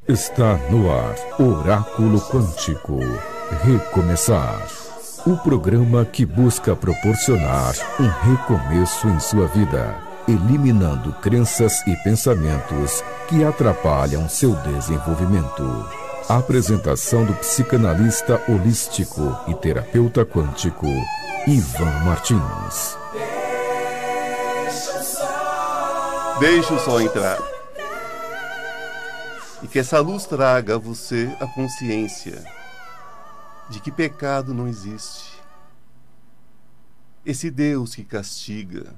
Está no ar, Oráculo Quântico. Recomeçar. O programa que busca proporcionar um recomeço em sua vida, eliminando crenças e pensamentos que atrapalham seu desenvolvimento. Apresentação do psicanalista holístico e terapeuta quântico, Ivan Martins. Deixa o sol entrar. E que essa luz traga a você a consciência de que pecado não existe. Esse Deus que castiga,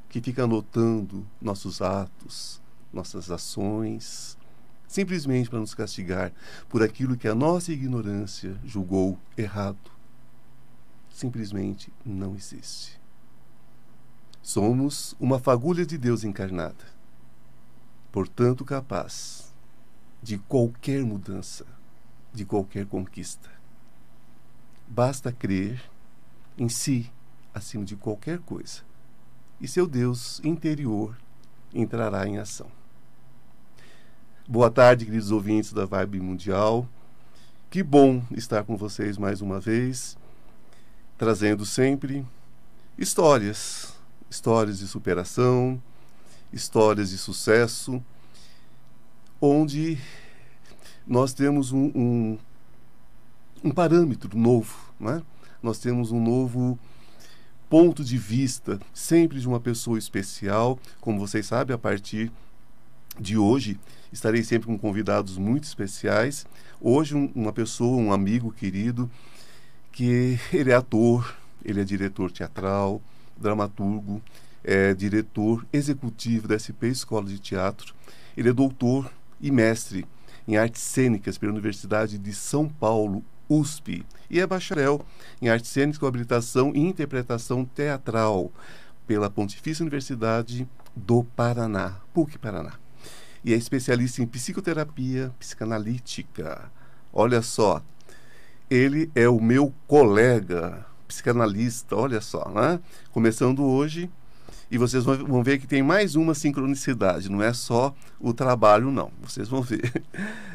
que fica anotando nossos atos, nossas ações, simplesmente para nos castigar por aquilo que a nossa ignorância julgou errado, simplesmente não existe. Somos uma fagulha de Deus encarnada, portanto capaz de qualquer mudança, de qualquer conquista. Basta crer em si, acima de qualquer coisa, e seu Deus interior entrará em ação. Boa tarde, queridos ouvintes da Vibe Mundial. Que bom estar com vocês mais uma vez, trazendo sempre histórias de superação, histórias de sucesso, onde nós temos um parâmetro novo, né? Nós temos um novo ponto de vista, sempre de uma pessoa especial. Como vocês sabem, a partir de hoje, estarei sempre com convidados muito especiais. Hoje, uma pessoa, um amigo querido, que ele é ator, ele é diretor teatral, dramaturgo, é diretor executivo da SP Escola de Teatro. Ele é doutor e mestre em artes cênicas pela Universidade de São Paulo, USP, e é bacharel em artes cênicas com habilitação e interpretação teatral pela Pontifícia Universidade do Paraná, PUC Paraná. E é especialista em psicoterapia psicanalítica. Olha só, ele é o meu colega psicanalista, olha só, né? Começando hoje. E vocês vão ver que tem mais uma sincronicidade, não é só o trabalho, não. Vocês vão ver.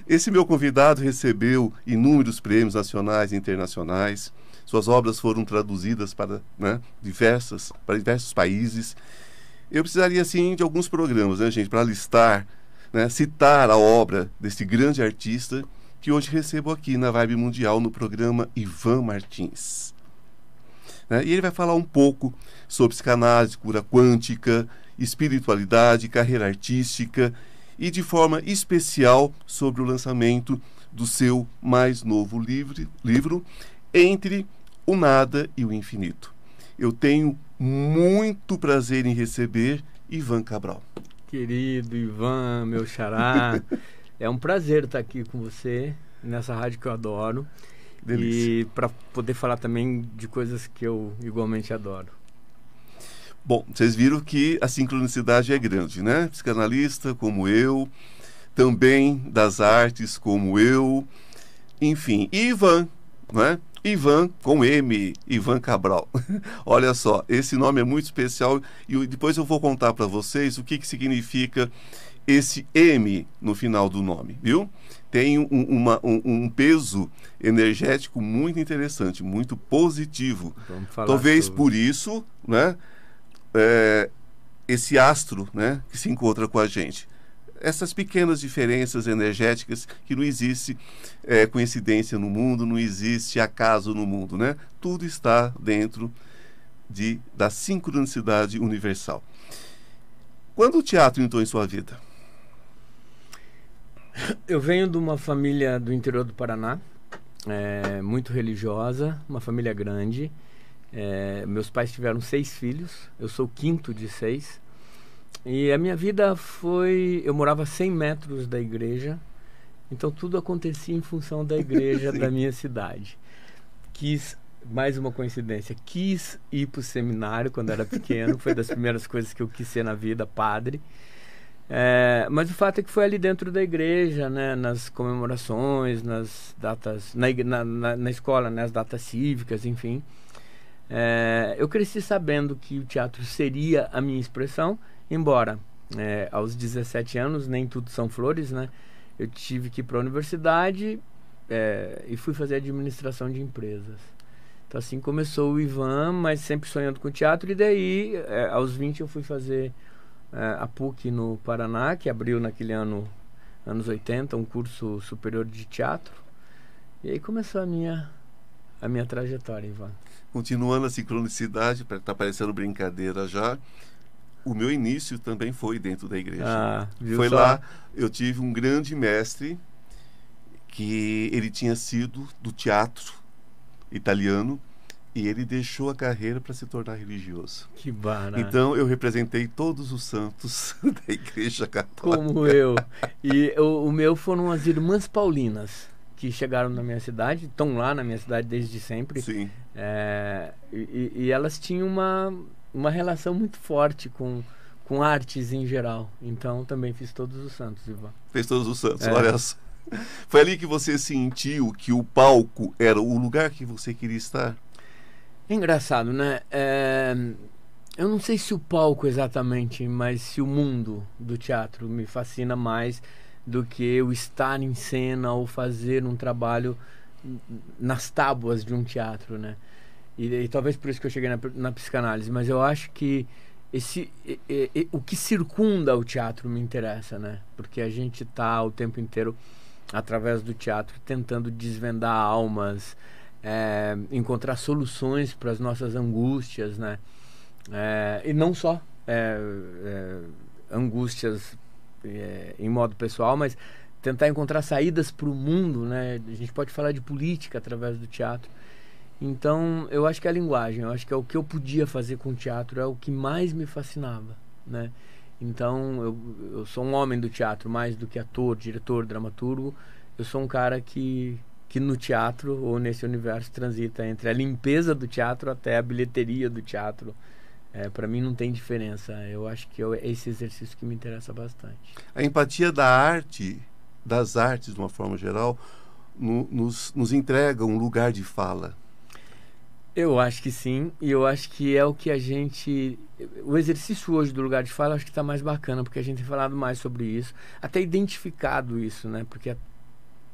Esse meu convidado recebeu inúmeros prêmios nacionais e internacionais. Suas obras foram traduzidas para, diversos países. Eu precisaria, assim, de alguns programas, né, gente, para listar, citar a obra desse grande artista que hoje recebo aqui na Vibe Mundial, no programa Ivan Martins. E ele vai falar um pouco sobre psicanálise, cura quântica, espiritualidade, carreira artística e, de forma especial, sobre o lançamento do seu mais novo livro, Entre o Nada e o Infinito. Eu tenho muito prazer em receber Ivan Cabral. Querido Ivan, meu xará, é um prazer estar aqui com você nessa rádio que eu adoro. Delícia. E para poder falar também de coisas que eu igualmente adoro. Bom, vocês viram que a sincronicidade é grande, né? Psicanalista como eu, também das artes como eu, enfim, Ivan, né? Ivan com M, Ivan Cabral. Olha só, esse nome é muito especial e depois eu vou contar para vocês o que significa esse M no final do nome, viu? Tem um peso energético muito interessante, muito positivo. Talvez por isso, esse astro, que se encontra com a gente. Essas pequenas diferenças energéticas que não existe coincidência no mundo, não existe acaso no mundo, né? Tudo está dentro da sincronicidade universal. Quando o teatro entrou em sua vida? Eu venho de uma família do interior do Paraná, muito religiosa, uma família grande. Meus pais tiveram 6 filhos, eu sou o quinto de 6. E a minha vida foi... Eu morava a 100 metros da igreja, então tudo acontecia em função da igreja da minha cidade. Mais uma coincidência, quis ir para o seminário quando era pequeno, foi das primeiras coisas que eu quis ser na vida, padre. Mas o fato é que foi ali dentro da igreja, nas comemorações, nas datas, na escola, as datas cívicas, enfim. Eu cresci sabendo que o teatro seria a minha expressão, embora Aos 17 anos, nem tudo são flores, né? Eu tive que ir para a universidade e fui fazer administração de empresas. Então assim começou o Ivan, mas sempre sonhando com teatro. E daí, aos 20, eu fui fazer a PUC no Paraná, que abriu naquele ano, anos 80, um curso superior de teatro. E aí começou a minha trajetória, Ivan. Continuando a sincronicidade, tá parecendo brincadeira já. O meu início também foi dentro da igreja. Foi lá, eu tive um grande mestre, que ele tinha sido do teatro italiano, e ele deixou a carreira para se tornar religioso. Que barato. Então eu representei todos os santos da Igreja Católica. Como eu. E o meu foram as Irmãs Paulinas, que chegaram na minha cidade, estão lá na minha cidade desde sempre. Sim. E elas tinham uma relação muito forte com artes em geral. Então também fiz todos os santos, Ivan. Fez todos os santos, olha só. Foi ali que você sentiu que o palco era o lugar que você queria estar? É engraçado, né? Eu não sei se o palco exatamente, mas se o mundo do teatro me fascina mais do que eu estar em cena ou fazer um trabalho nas tábuas de um teatro, né? E talvez por isso que eu cheguei na psicanálise, mas eu acho que o que circunda o teatro me interessa, né? Porque a gente está o tempo inteiro, através do teatro, tentando desvendar almas, encontrar soluções para as nossas angústias, né? E não só angústias em modo pessoal, mas tentar encontrar saídas para o mundo, né? A gente pode falar de política através do teatro. Então, eu acho que a linguagem, eu acho que é o que eu podia fazer com o teatro, é o que mais me fascinava, né? Então, eu sou um homem do teatro, mais do que ator, diretor, dramaturgo. Eu sou um cara que no teatro, ou nesse universo, transita entre a limpeza do teatro até a bilheteria do teatro. Para mim não tem diferença. Eu acho que é esse exercício que me interessa bastante. A empatia da arte, das artes de uma forma geral, nos entrega um lugar de fala. Eu acho que sim, e eu acho que é o que a gente... O exercício hoje do lugar de fala, acho que está mais bacana, porque a gente tem falado mais sobre isso, até identificado isso, né? Porque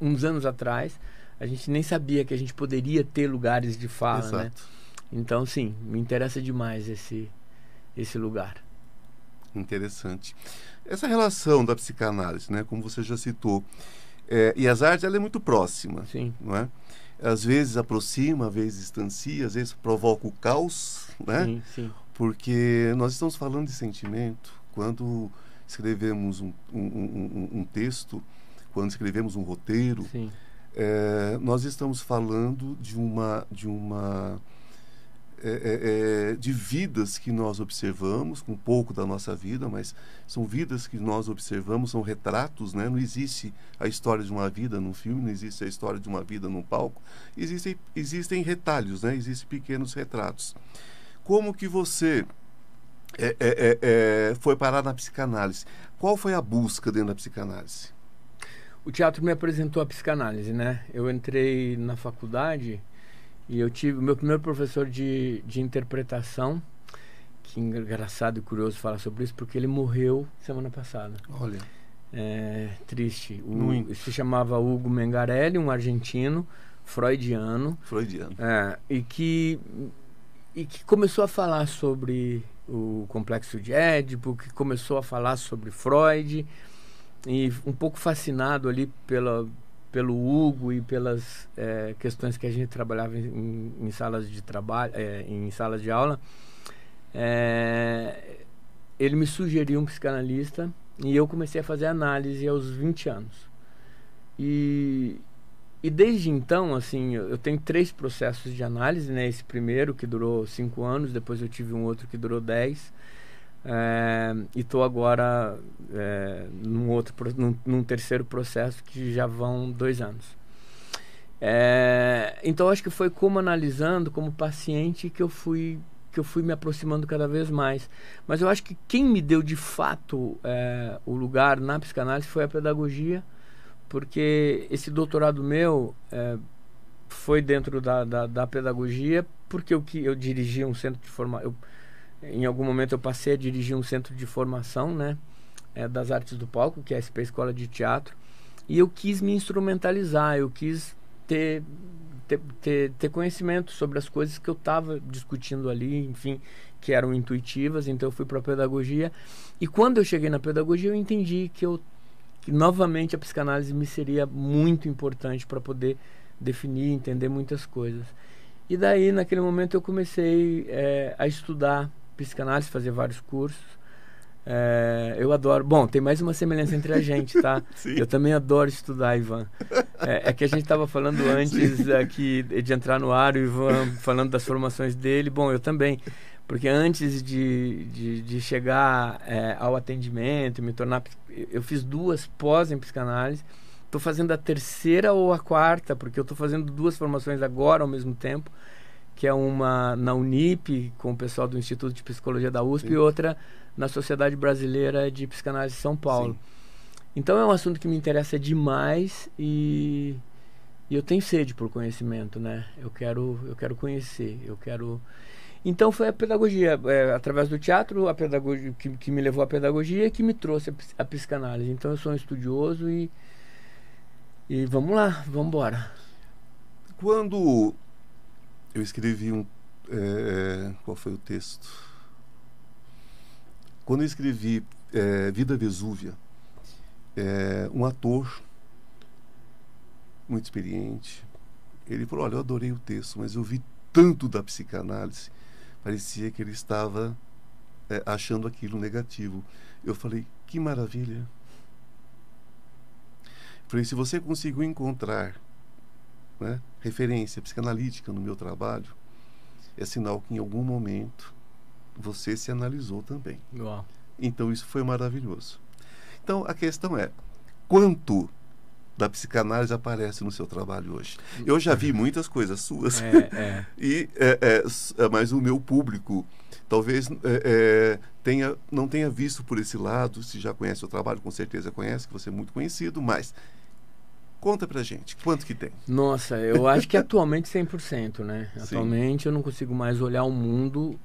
uns anos atrás, a gente nem sabia que a gente poderia ter lugares de fala, Exato. né? Então, sim, me interessa demais esse lugar. Interessante. Essa relação da psicanálise, né? Como você já citou, e as artes, ela é muito próxima, Sim. não é? Às vezes aproxima, às vezes distancia, às vezes provoca o caos, né? Sim, sim. Porque nós estamos falando de sentimento. Quando escrevemos um texto, quando escrevemos um roteiro, Sim. nós estamos falando de vidas que nós observamos, com um pouco da nossa vida, mas são vidas que nós observamos, são retratos, né? Não existe a história de uma vida num filme, não existe a história de uma vida num palco. Existem retalhos, né? Existem pequenos retratos. Como que você foi parar na psicanálise? Qual foi a busca dentro da psicanálise? O teatro me apresentou a psicanálise, né? Eu entrei na faculdade e eu tive o meu primeiro professor de interpretação, que engraçado e curioso falar sobre isso, porque ele morreu semana passada. Olha. Triste. Se chamava Hugo Mengarelli, um argentino, freudiano. E que começou a falar sobre o complexo de Édipo, que começou a falar sobre Freud, e um pouco fascinado ali pelo Hugo e pelas questões que a gente trabalhava em salas de trabalho, em salas de aula. Ele me sugeriu um psicanalista e eu comecei a fazer análise aos 20 anos. E desde então, assim, eu tenho 3 processos de análise, né? Esse primeiro que durou 5 anos, depois eu tive um outro que durou 10. E estou agora num terceiro processo que já vão 2 anos. Então acho que foi como analisando, como paciente, que eu fui me aproximando cada vez mais. Mas eu acho que quem me deu de fato o lugar na psicanálise foi a pedagogia, porque esse doutorado meu foi dentro da pedagogia, porque eu dirigi um centro de formação. Em algum momento eu passei a dirigir um centro de formação, né? das artes do palco, que é a SP Escola de Teatro, e eu quis me instrumentalizar, eu quis ter conhecimento sobre as coisas que eu estava discutindo ali, enfim, que eram intuitivas. Então eu fui para a pedagogia, e quando eu cheguei na pedagogia eu entendi que novamente a psicanálise me seria muito importante para poder definir, entender muitas coisas. E daí, naquele momento, eu comecei a estudar psicanálise, fazer vários cursos. Eu adoro... Bom, tem mais uma semelhança entre a gente, tá? Eu também adoro estudar, Ivan. É que a gente estava falando antes aqui de entrar no ar, o Ivan falando das formações dele. Bom, eu também. Porque antes de chegar ao atendimento, me tornar... Eu fiz 2 pós em psicanálise. Estou fazendo a 3ª ou a 4ª, porque eu estou fazendo 2 formações agora ao mesmo tempo, que é uma na Unip, com o pessoal do Instituto de Psicologia da USP, Sim. E outra na Sociedade Brasileira de Psicanálise de São Paulo. Sim. Então é um assunto que me interessa demais e eu tenho sede por conhecimento, né? Eu quero conhecer, eu quero... Então foi a pedagogia, através do teatro, a pedagogia que me levou à pedagogia, que me trouxe a psicanálise. Então eu sou um estudioso e vamos lá, vamos embora. Quando eu escrevi qual foi o texto? Quando eu escrevi Vida Vesúvia, um ator muito experiente, ele falou, olha, eu adorei o texto, mas eu vi tanto da psicanálise, parecia que ele estava achando aquilo negativo. Eu falei, que maravilha. Falei, se você conseguiu encontrar, né, referência psicanalítica no meu trabalho, é sinal que em algum momento você se analisou também. Uau. Então isso foi maravilhoso. Então a questão é, quanto da psicanálise aparece no seu trabalho hoje? Eu já vi muitas coisas suas, mas o meu público talvez não tenha visto por esse lado. Se já conhece o trabalho, com certeza conhece, que você é muito conhecido, mas conta pra gente, quanto que tem? Nossa, eu acho que atualmente 100%, né? Sim. Atualmente eu não consigo mais olhar o mundo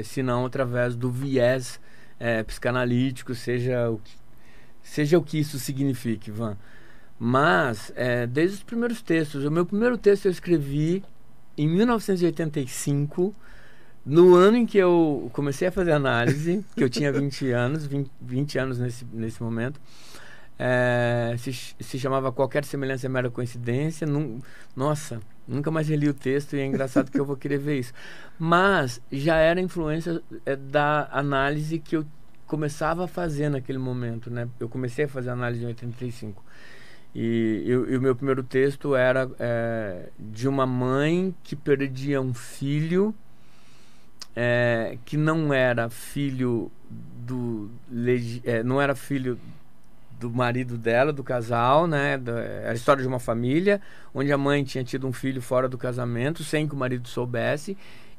senão através do viés psicanalítico, seja o que isso signifique, Ivan. Mas, desde os primeiros textos, o meu primeiro texto eu escrevi em 1985, no ano em que eu comecei a fazer análise, que eu tinha 20 anos nesse momento. Se chamava Qualquer Semelhança é Mera Coincidência. Nossa, nunca mais reli o texto e é engraçado que eu vou querer ver isso. Mas já era influência da análise que eu começava a fazer naquele momento, né? Eu comecei a fazer análise em 85. E o meu primeiro texto era de uma mãe que perdia um filho, que não era filho não era filho do marido dela, do casal, né? Era a história de uma família onde a mãe tinha tido um filho fora do casamento, sem que o marido soubesse,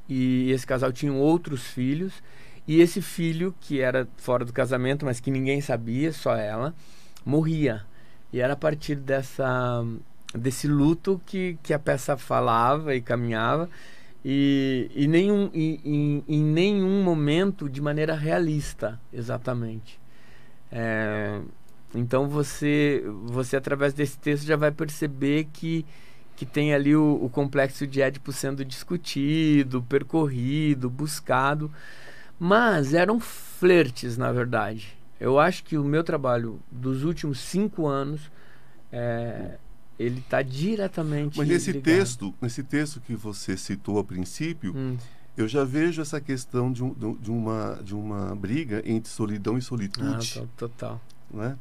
e esse casal tinha outros filhos, e esse filho, que era fora do casamento, mas que ninguém sabia, só ela, morria. E era a partir desse luto que a peça falava e caminhava, e em nenhum momento de maneira realista, exatamente. Então você através desse texto já vai perceber que tem ali o complexo de Édipo sendo discutido, percorrido, buscado, mas eram flertes, na verdade. Eu acho que o meu trabalho dos últimos 5 anos ele está diretamente Mas ligado. nesse texto que você citou a princípio, eu já vejo essa questão de uma briga entre solidão e solitude. Total. Né?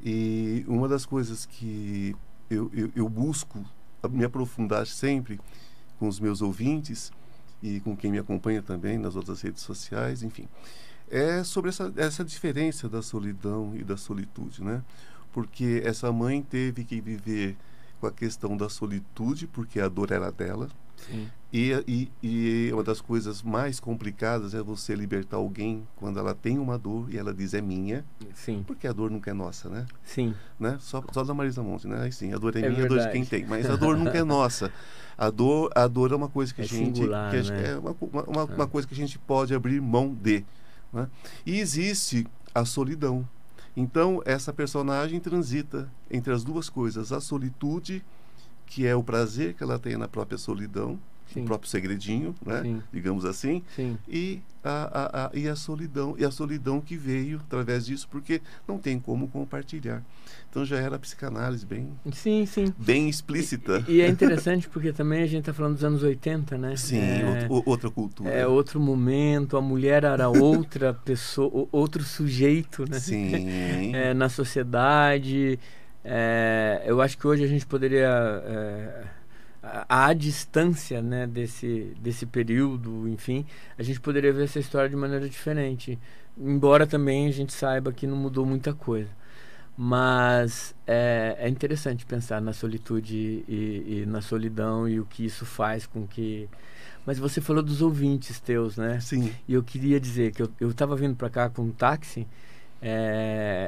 E uma das coisas que eu busco me aprofundar sempre com os meus ouvintes e com quem me acompanha também nas outras redes sociais, enfim, é sobre essa diferença da solidão e da solitude, né? Porque essa mãe teve que viver com a questão da solitude, porque a dor era dela. Sim. E uma das coisas mais complicadas é você libertar alguém quando ela tem uma dor e ela diz é minha. Sim. Porque a dor nunca é nossa, né? Sim. Né? Só da Marisa Monte, né? Aí sim, a dor é minha, verdade. a dor de quem tem. Mas a dor nunca é nossa. A dor é uma coisa que a gente... singular, né? É uma coisa que a gente pode abrir mão de. Né? E existe a solidão. Então, essa personagem transita entre as duas coisas, a solitude, que é o prazer que ela tem na própria solidão, Sim. o próprio segredinho, né? Sim. Digamos assim, Sim. e a solidão que veio através disso, porque não tem como compartilhar. Então já era a psicanálise Sim, sim. bem explícita. E é interessante porque também a gente está falando dos anos 80, né? Sim, outra cultura. É outro momento, a mulher era outra pessoa, outro sujeito, né? Sim. Na sociedade. Eu acho que hoje a gente poderia... à distância, né, desse período, enfim, a gente poderia ver essa história de maneira diferente. Embora também a gente saiba que não mudou muita coisa. Mas é interessante pensar na solitude e na solidão e o que isso faz com que... Mas você falou dos ouvintes teus, né? Sim. E eu queria dizer que eu estava vindo para cá com um táxi,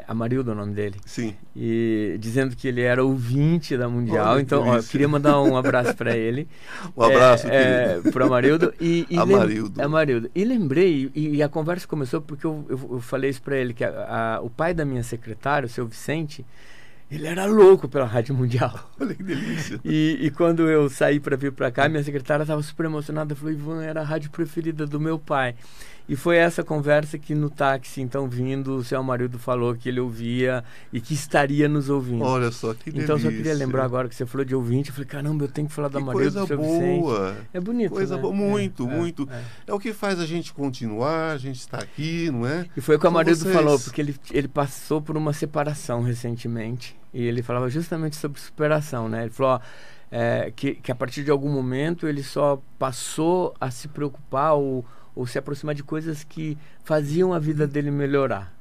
Amarildo é o nome dele. Sim. E dizendo que ele era ouvinte da Mundial. Olha, então, eu queria mandar um abraço para ele. Um abraço, para o Amarildo. Amarildo. Amarildo. E lembrei, e a conversa começou porque eu falei isso para ele, que o pai da minha secretária, o seu Vicente, ele era louco pela Rádio Mundial. Olha que delícia. E quando eu saí para vir para cá, minha secretária estava super emocionada. Falou, Ivan, era a rádio preferida do meu pai. E foi essa conversa que no táxi, então, vindo, o seu Amarildo falou que ele ouvia e que estaria nos ouvindo. Olha só, que delícia. Então, só queria lembrar agora que você falou de ouvinte. Eu falei, caramba, eu tenho que falar do Amarildo, do seu Vicente. É bonito, coisa né? boa, muito. É o que faz a gente continuar, a gente está aqui, não é? E foi o que o Amarildo falou, porque ele passou por uma separação recentemente. E ele falava justamente sobre superação, né? Ele falou, que a partir de algum momento ele só passou a se preocupar ou se aproximar de coisas que faziam a vida dele melhorar.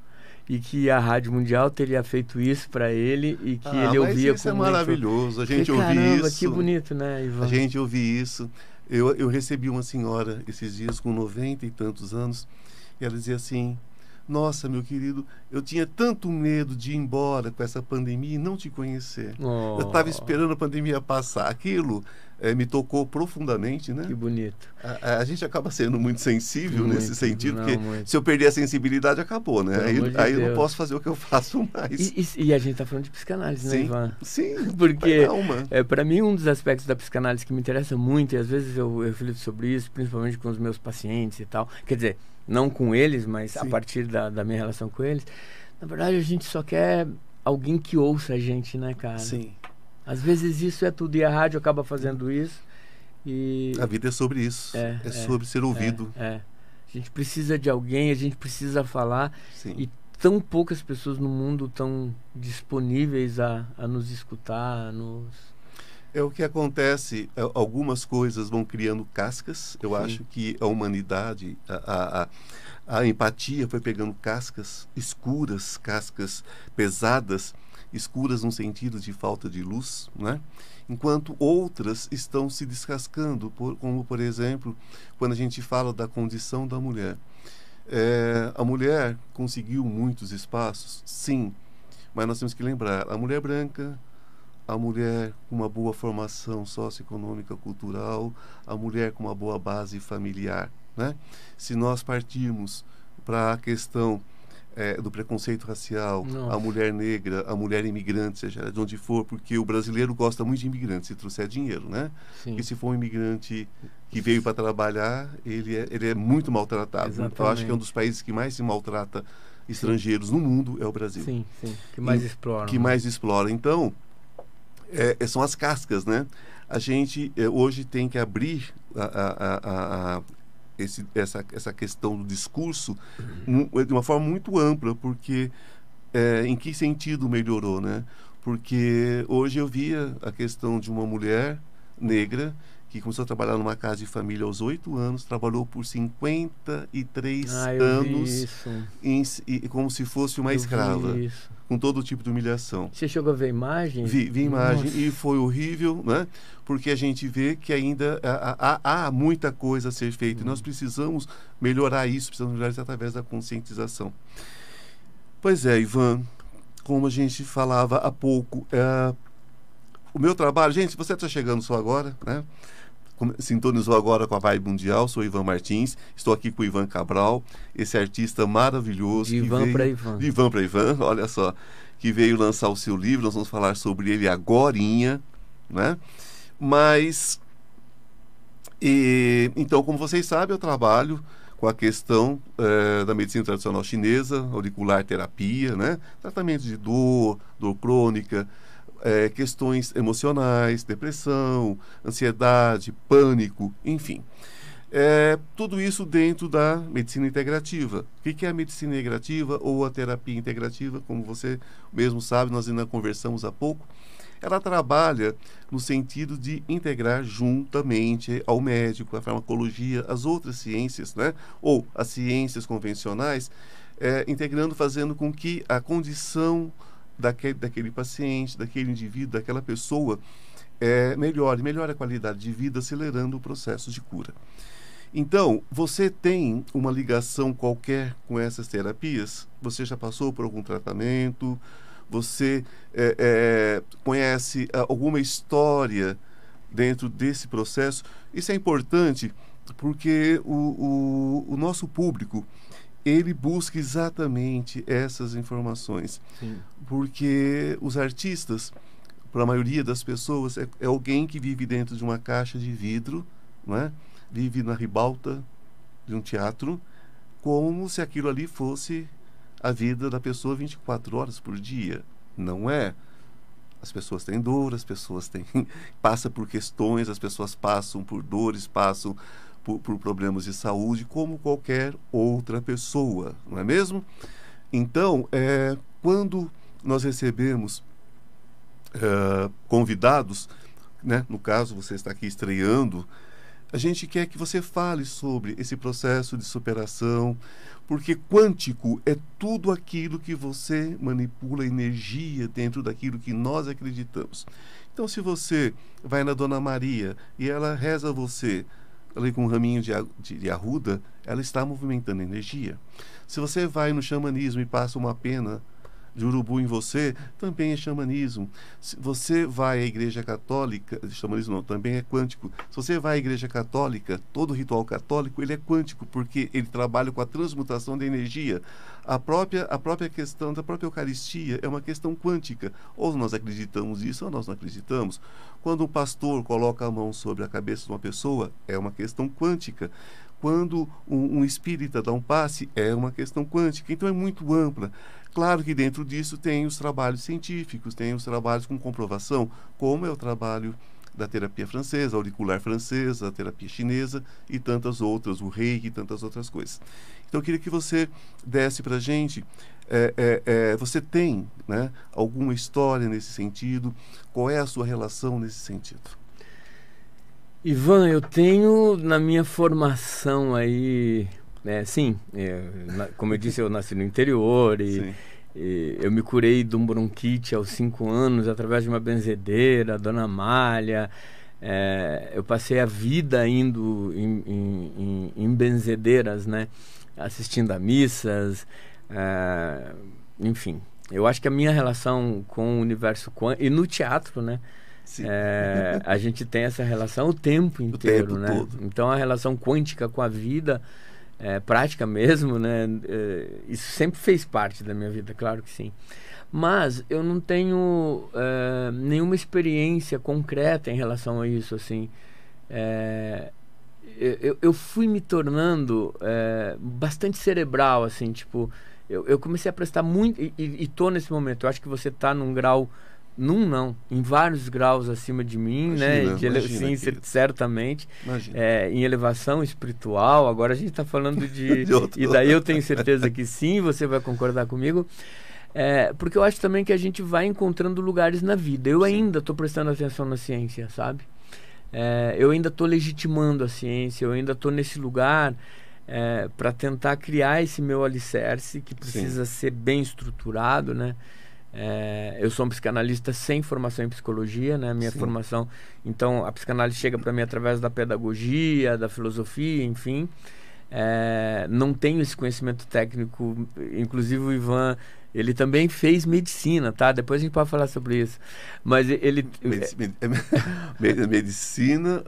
E que a Rádio Mundial teria feito isso para ele e que ele ouvia isso é maravilhoso, a gente ouvir caramba, isso. Que bonito, né, Ivan? A gente ouvir isso. Eu recebi uma senhora esses dias com 90 e tantos anos e ela dizia assim, nossa, meu querido, eu tinha tanto medo de ir embora com essa pandemia e não te conhecer. Eu estava esperando a pandemia passar. Aquilo me tocou profundamente, né? Que bonito. A gente acaba sendo muito sensível nesse sentido, porque muito. Se eu perder a sensibilidade, acabou, né? Aí eu não posso fazer o que eu faço mais. E a gente está falando de psicanálise, né, Ivan? Sim, porque para mim um dos aspectos da psicanálise que me interessa muito, e às vezes eu reflito sobre isso, principalmente com os meus pacientes e tal, quer dizer, não com eles, mas a partir da minha relação com eles, na verdade a gente só quer alguém que ouça a gente, né, cara? Sim. Às vezes isso é tudo, e a rádio acaba fazendo isso. E a vida é sobre isso, é sobre ser ouvido. A gente precisa de alguém, a gente precisa falar. Sim. E tão poucas pessoas no mundo estão disponíveis a nos escutar, É o que acontece, algumas coisas vão criando cascas. Eu acho que a humanidade, a empatia foi pegando cascas escuras, cascas pesadas, escuras no sentido de falta de luz, né? Enquanto outras estão se descascando, como, por exemplo, quando a gente fala da condição da mulher. A mulher conseguiu muitos espaços, sim, mas nós temos que lembrar, a mulher branca, a mulher com uma boa formação socioeconômica, cultural, a mulher com uma boa base familiar, né? Se nós partirmos para a questão do preconceito racial, a mulher negra, a mulher imigrante, seja de onde for, porque o brasileiro gosta muito de imigrantes, se trouxer dinheiro, né? Sim. E se for um imigrante que veio para trabalhar, ele é muito maltratado. Exatamente. Eu acho que é um dos países que mais se maltrata estrangeiros no mundo é o Brasil. Sim, que mais explora. Que mais explora. Então, são as cascas, né? A gente hoje tem que abrir essa questão do discurso de uma forma muito ampla, porque em que sentido melhorou, né? Porque hoje eu via a questão de uma mulher negra que começou a trabalhar numa casa de família aos 8 anos, trabalhou por 53 anos como se fosse uma escrava, com todo tipo de humilhação. Você chegou a ver imagem? Vi imagem. Nossa. E foi horrível, né? Porque a gente vê que ainda há muita coisa a ser feita e nós precisamos melhorar isso, através da conscientização. Pois é, Ivan, como a gente falava há pouco, o meu trabalho, gente, você está chegando só agora, né? sintonizou agora com a Vibe Mundial, sou Ivan Martins, estou aqui com o Ivan Cabral, esse artista maravilhoso. De Ivan para Ivan. De Ivan para Ivan, olha só, que veio lançar o seu livro, nós vamos falar sobre ele agorinha, né? Mas, então, como vocês sabem, eu trabalho com a questão da medicina tradicional chinesa, auricular terapia, né? Tratamento de dor crônica, questões emocionais, depressão, ansiedade, pânico, enfim. Tudo isso dentro da medicina integrativa. O que é a medicina integrativa ou a terapia integrativa? Como você mesmo sabe, nós ainda conversamos há pouco. Ela trabalha no sentido de integrar juntamente ao médico, a farmacologia, as outras ciências, né? Ou as ciências convencionais, integrando, fazendo com que a condição daquele paciente, daquele indivíduo, daquela pessoa, melhore a qualidade de vida, acelerando o processo de cura. Então, você tem uma ligação qualquer com essas terapias? Você já passou por algum tratamento? Você conhece alguma história dentro desse processo? Isso é importante porque o nosso público, ele busca exatamente essas informações. Sim. Porque os artistas, para a maioria das pessoas, é alguém que vive dentro de uma caixa de vidro, não é? Vive na ribalta de um teatro, como se aquilo ali fosse a vida da pessoa 24 horas por dia. Não é. As pessoas têm dor, as pessoas passam por questões, as pessoas passam por dores, passam por problemas de saúde, como qualquer outra pessoa, não é mesmo? Então, quando nós recebemos convidados, né, no caso, você está aqui estreando, a gente quer que você fale sobre esse processo de superação, porque quântico é tudo aquilo que você manipula energia dentro daquilo que nós acreditamos. Então, se você vai na Dona Maria e ela reza você ali com um raminho de arruda, ela está movimentando energia. Se você vai no xamanismo e passa uma pena de urubu em você, também é xamanismo. Se você vai à igreja católica, xamanismo não, também é quântico. Se você vai à igreja católica, todo ritual católico, ele é quântico, porque ele trabalha com a transmutação da energia. A própria questão da própria Eucaristia é uma questão quântica. Ou nós acreditamos isso, ou nós não acreditamos. Quando um pastor coloca a mão sobre a cabeça de uma pessoa, é uma questão quântica. Quando um espírita dá um passe, é uma questão quântica. Então é muito ampla. Claro que dentro disso tem os trabalhos científicos, tem os trabalhos com comprovação, como é o trabalho da terapia francesa, auricular francesa, a terapia chinesa e tantas outras, o reiki e tantas outras coisas. Então eu queria que você desse para a gente, você tem, né, alguma história nesse sentido? Qual é a sua relação nesse sentido? Ivan, eu tenho na minha formação aí, como eu disse, eu nasci no interior e eu me curei de um bronquite aos 5 anos através de uma benzedeira, Dona Amália. Eu passei a vida indo em benzedeiras, né, assistindo a missas, enfim. Eu acho que a minha relação com o universo quântico, e no teatro, né, a gente tem essa relação o tempo inteiro, né? Todo. Então a relação quântica com a vida, prática mesmo, né? Isso sempre fez parte da minha vida, claro que sim. Mas eu não tenho nenhuma experiência concreta em relação a isso, assim. Eu fui me tornando bastante cerebral, assim, tipo, eu comecei a prestar muito, e tô nesse momento, eu acho que você tá num grau, em vários graus acima de mim, imagina, né? Sim, certamente. Em elevação espiritual. Agora a gente está falando de e daí eu tenho certeza que sim, você vai concordar comigo. Porque eu acho também que a gente vai encontrando lugares na vida. Eu ainda estou prestando atenção na ciência, sabe? Eu ainda estou legitimando a ciência, eu ainda estou nesse lugar para tentar criar esse meu alicerce que precisa ser bem estruturado, né? Eu sou um psicanalista sem formação em psicologia, né? Minha formação, então a psicanálise chega para mim através da pedagogia, da filosofia, enfim. Não tenho esse conhecimento técnico. Inclusive o Ivan, ele também fez medicina, tá? Depois a gente pode falar sobre isso. Mas ele medicina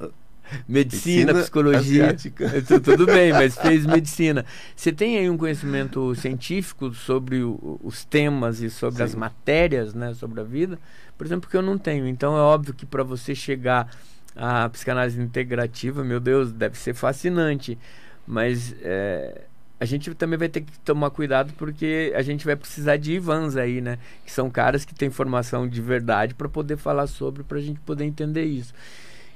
Medicina, psicologia. Asiática. Tudo bem, mas fez medicina. Você tem aí um conhecimento científico sobre os temas e sobre as matérias, né, sobre a vida? Por exemplo, que eu não tenho. Então é óbvio que para você chegar à psicanálise integrativa, meu Deus, deve ser fascinante. Mas a gente também vai ter que tomar cuidado, porque a gente vai precisar de Ivans aí, né? Que são caras que têm formação de verdade para poder falar sobre, para a gente poder entender isso.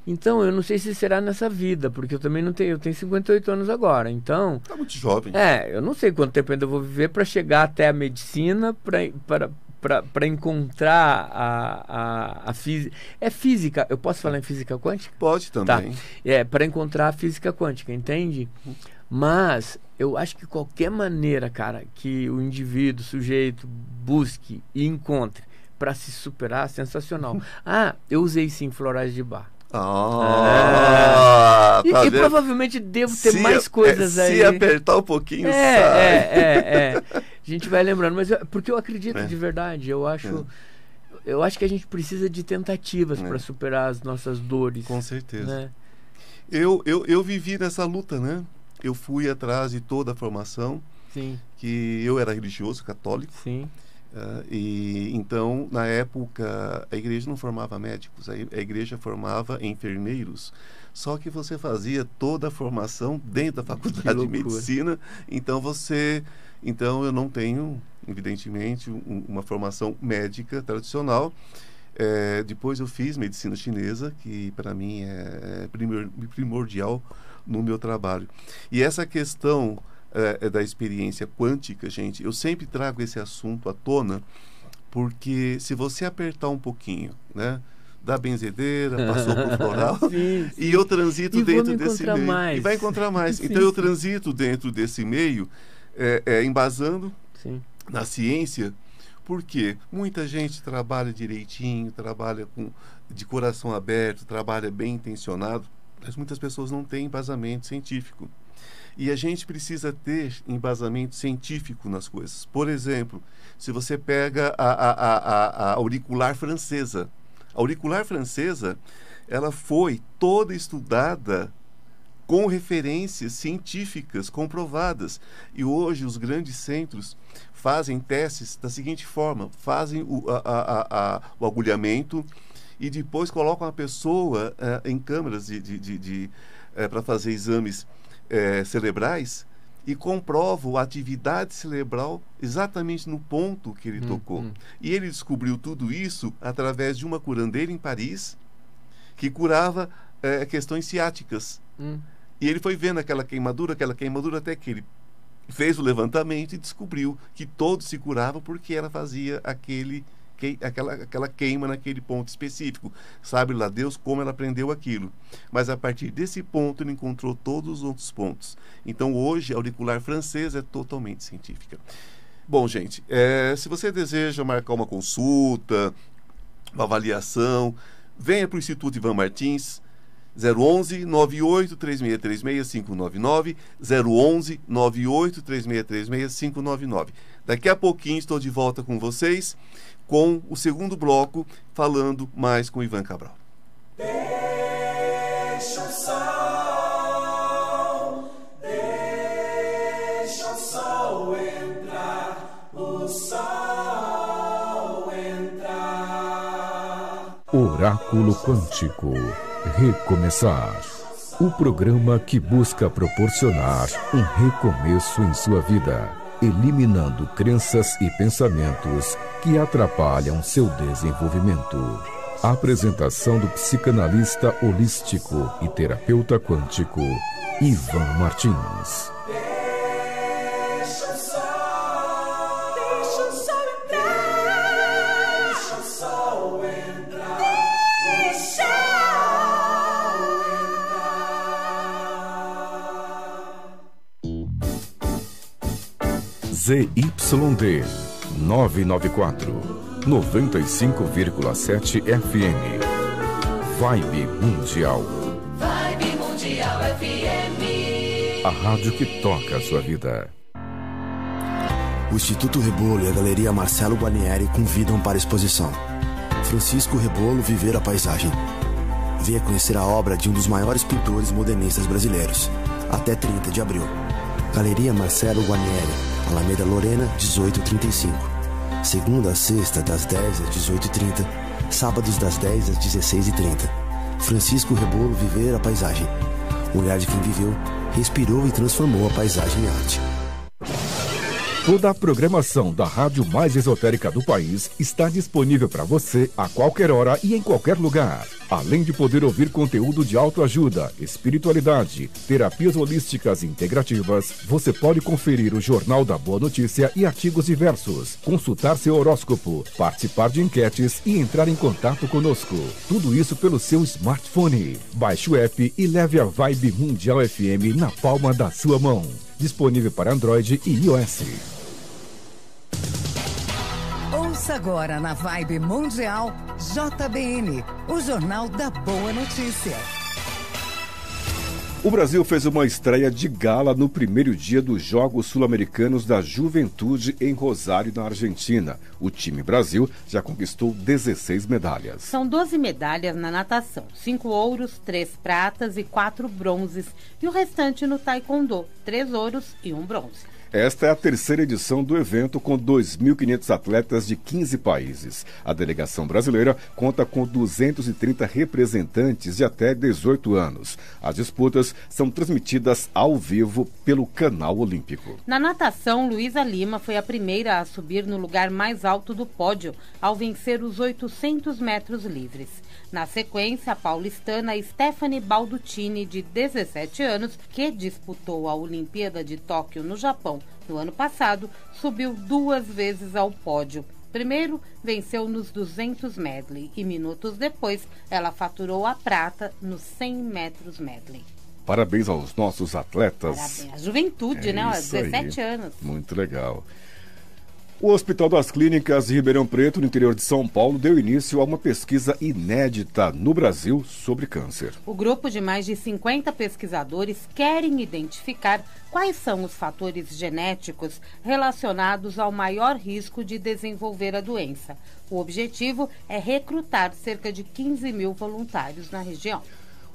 Então, eu não sei se será nessa vida, porque eu também não tenho... Eu tenho 58 anos agora, então... Tá muito jovem. Eu não sei quanto tempo ainda eu vou viver para chegar até a medicina, para encontrar a física. É física, eu posso falar em física quântica? Pode também. Tá. Para encontrar a física quântica, entende? Mas eu acho que qualquer maneira, cara, que o indivíduo, o sujeito, busque e encontre para se superar, sensacional. Eu usei sim florais de Bach. E provavelmente devo ter mais coisas aí. Se apertar um pouquinho, sai. A gente vai lembrando, mas porque eu acredito de verdade. Eu acho que a gente precisa de tentativas para superar as nossas dores. Com certeza. Né? Eu vivi nessa luta, né? Eu fui atrás de toda a formação. Sim. Que eu era religioso, católico. Sim. E então, na época, a igreja não formava médicos, a igreja formava enfermeiros. Só que você fazia toda a formação dentro da faculdade de medicina. Então eu não tenho, evidentemente, uma formação médica tradicional. Depois eu fiz medicina chinesa, que para mim é primordial no meu trabalho. E essa questão da experiência quântica, gente, eu sempre trago esse assunto à tona, porque se você apertar um pouquinho, né, da benzedeira, passou por floral, sim. E eu transito dentro desse meio. Mais. E vai encontrar mais. Sim, então eu transito dentro desse meio, embasando na ciência, porque muita gente trabalha direitinho, trabalha de coração aberto, trabalha bem intencionado, mas muitas pessoas não têm embasamento científico. E a gente precisa ter embasamento científico nas coisas. Por exemplo, se você pega a auricular francesa. A auricular francesa, ela foi toda estudada com referências científicas comprovadas. E hoje os grandes centros fazem testes da seguinte forma: fazem o agulhamento e depois colocam a pessoa em câmeras para fazer exames cerebrais e comprovam a atividade cerebral exatamente no ponto que ele tocou. E ele descobriu tudo isso através de uma curandeira em Paris que curava questões ciáticas. E ele foi vendo aquela queimadura, até que ele fez o levantamento e descobriu que todos se curavam porque ela fazia aquela queima naquele ponto específico. Sabe lá Deus como ela aprendeu aquilo. Mas a partir desse ponto ele encontrou todos os outros pontos. Então hoje a auricular francesa é totalmente científica. Bom, gente, se você deseja marcar uma consulta, uma avaliação, venha para o Instituto Ivan Martins, 011 98 3636 599, 011 98 3636 599. Daqui a pouquinho estou de volta com vocês, com o segundo bloco, falando mais com Ivan Cabral. Deixa o sol entrar, o sol entrar. Oráculo Quântico. Recomeçar. O programa que busca proporcionar um recomeço em sua vida, eliminando crenças e pensamentos que atrapalham seu desenvolvimento. Apresentação do psicanalista holístico e terapeuta quântico, Ivan Martins. ZYD 994, 95,7 FM. Vibe Mundial. Vibe Mundial FM. A rádio que toca a sua vida. O Instituto Rebolo e a Galeria Marcelo Guarnieri convidam para a exposição Francisco Rebolo Viver a Paisagem. Venha conhecer a obra de um dos maiores pintores modernistas brasileiros. Até 30 de abril. Galeria Marcelo Guarnieri, Alameda Lorena, 1835. Segunda a sexta, das 10 às 18h30. Sábados, das 10 às 16h30. Francisco Rebolo, Viver a Paisagem. O olhar de quem viveu, respirou e transformou a paisagem em arte. Toda a programação da rádio mais esotérica do país está disponível para você a qualquer hora e em qualquer lugar. Além de poder ouvir conteúdo de autoajuda, espiritualidade, terapias holísticas e integrativas, você pode conferir o Jornal da Boa Notícia e artigos diversos, consultar seu horóscopo, participar de enquetes e entrar em contato conosco. Tudo isso pelo seu smartphone. Baixe o app e leve a Vibe Mundial FM na palma da sua mão. Disponível para Android e iOS. Ouça agora na Vibe Mundial JBN, o Jornal da Boa Notícia. O Brasil fez uma estreia de gala no primeiro dia dos Jogos Sul-Americanos da Juventude em Rosário, na Argentina. O time Brasil já conquistou 16 medalhas. São 12 medalhas na natação, 5 ouros, 3 pratas e 4 bronzes. E o restante no taekwondo, 3 ouros e 1 bronze. Esta é a terceira edição do evento, com 2.500 atletas de 15 países. A delegação brasileira conta com 230 representantes de até 18 anos. As disputas são transmitidas ao vivo pelo Canal Olímpico. Na natação, Luísa Lima foi a primeira a subir no lugar mais alto do pódio, ao vencer os 800 metros livres. Na sequência, a paulistana Stephanie Balducini, de 17 anos, que disputou a Olimpíada de Tóquio, no Japão, no ano passado, subiu 2 vezes ao pódio. Primeiro, venceu nos 200 medley e minutos depois, ela faturou a prata nos 100 metros medley. Parabéns aos nossos atletas. Parabéns. A juventude, né? 17 anos. Muito legal. O Hospital das Clínicas de Ribeirão Preto, no interior de São Paulo, deu início a uma pesquisa inédita no Brasil sobre câncer. O grupo de mais de 50 pesquisadores querem identificar quais são os fatores genéticos relacionados ao maior risco de desenvolver a doença. O objetivo é recrutar cerca de 15 mil voluntários na região.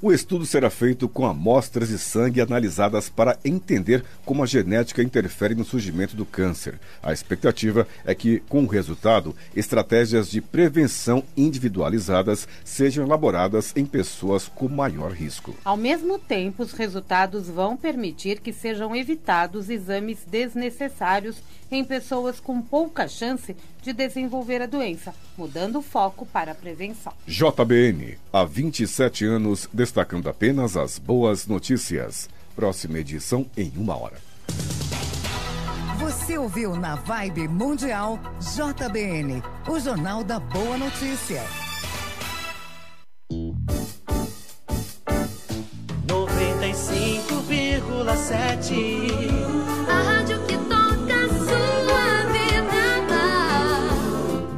O estudo será feito com amostras de sangue analisadas para entender como a genética interfere no surgimento do câncer. A expectativa é que, com o resultado, estratégias de prevenção individualizadas sejam elaboradas em pessoas com maior risco. Ao mesmo tempo, os resultados vão permitir que sejam evitados exames desnecessários em pessoas com pouca chance de desenvolver a doença, mudando o foco para a prevenção. JBN, há 27 anos, destacando apenas as boas notícias. Próxima edição em 1 hora. Você ouviu na Vibe Mundial JBN, o Jornal da Boa Notícia. 95,7. A rádio que toca a sua vida.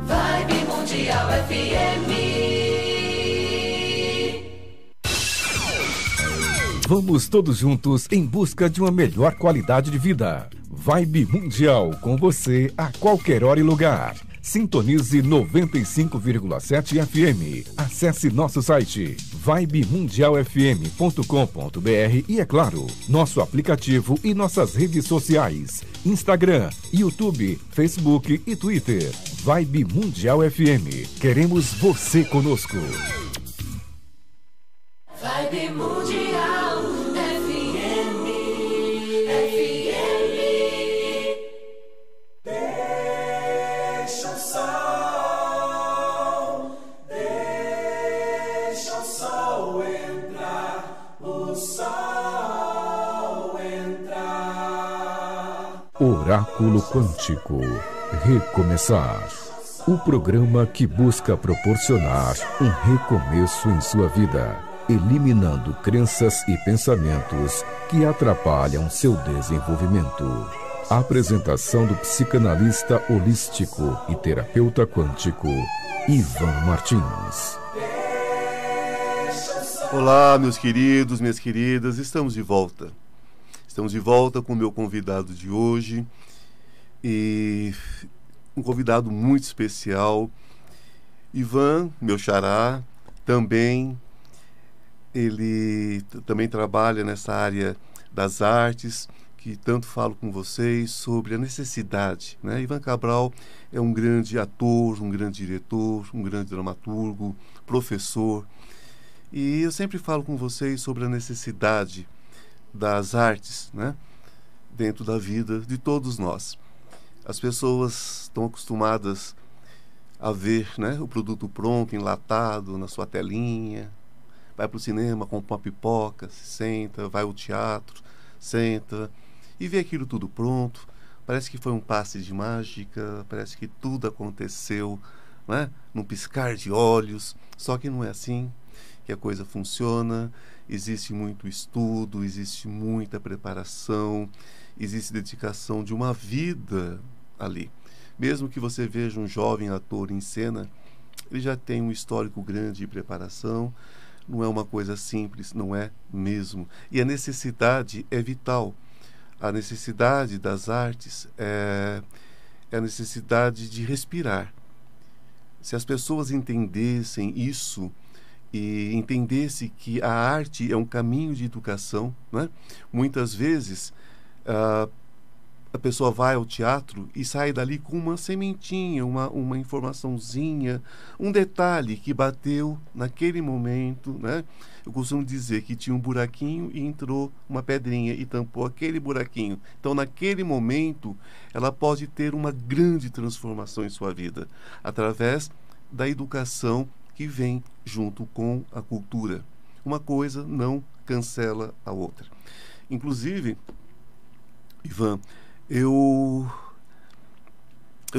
Vibe Mundial FM. Vamos todos juntos em busca de uma melhor qualidade de vida. Vibe Mundial, com você a qualquer hora e lugar. Sintonize 95,7 FM. Acesse nosso site vibemundialfm.com.br e, é claro, nosso aplicativo e nossas redes sociais: Instagram, YouTube, Facebook e Twitter. Vibe Mundial FM. Queremos você conosco. Vibe Mundial FM. Deixa o sol entrar, o sol entrar. Oráculo Quântico. Recomeçar. O programa que busca proporcionar um recomeço em sua vida, eliminando crenças e pensamentos que atrapalham seu desenvolvimento. Apresentação do psicanalista holístico e terapeuta quântico, Ivan Martins. Olá, meus queridos, minhas queridas, estamos de volta. Estamos de volta com o meu convidado de hoje, e um convidado muito especial, Ivan, meu xará, também ele também trabalha nessa área das artes, que tanto falo com vocês sobre a necessidade, né? Ivan Cabral é um grande ator, um grande diretor, um grande dramaturgo, professor, e eu sempre falo com vocês sobre a necessidade das artes, né? Dentro da vida de todos nós. As pessoas estão acostumadas a ver, né, o produto pronto, enlatado, na sua telinha, vai para o cinema, compra uma pipoca, se senta, vai ao teatro, senta e vê aquilo tudo pronto. Parece que foi um passe de mágica, parece que tudo aconteceu, né, num piscar de olhos. Só que não é assim que a coisa funciona. Existe muito estudo, existe muita preparação, existe dedicação de uma vida ali. Mesmo que você veja um jovem ator em cena, ele já tem um histórico grande de preparação. Não é uma coisa simples, não é mesmo. E a necessidade é vital. A necessidade das artes é a necessidade de respirar. Se as pessoas entendessem isso e entendessem que a arte é um caminho de educação, né? Muitas vezes a pessoa vai ao teatro e sai dali com uma sementinha, uma informaçãozinha, um detalhe que bateu naquele momento, né? Eu costumo dizer que tinha um buraquinho e entrou uma pedrinha e tampou aquele buraquinho. Então, naquele momento, ela pode ter uma grande transformação em sua vida, através da educação que vem junto com a cultura. Uma coisa não cancela a outra. Inclusive, Ivan, eu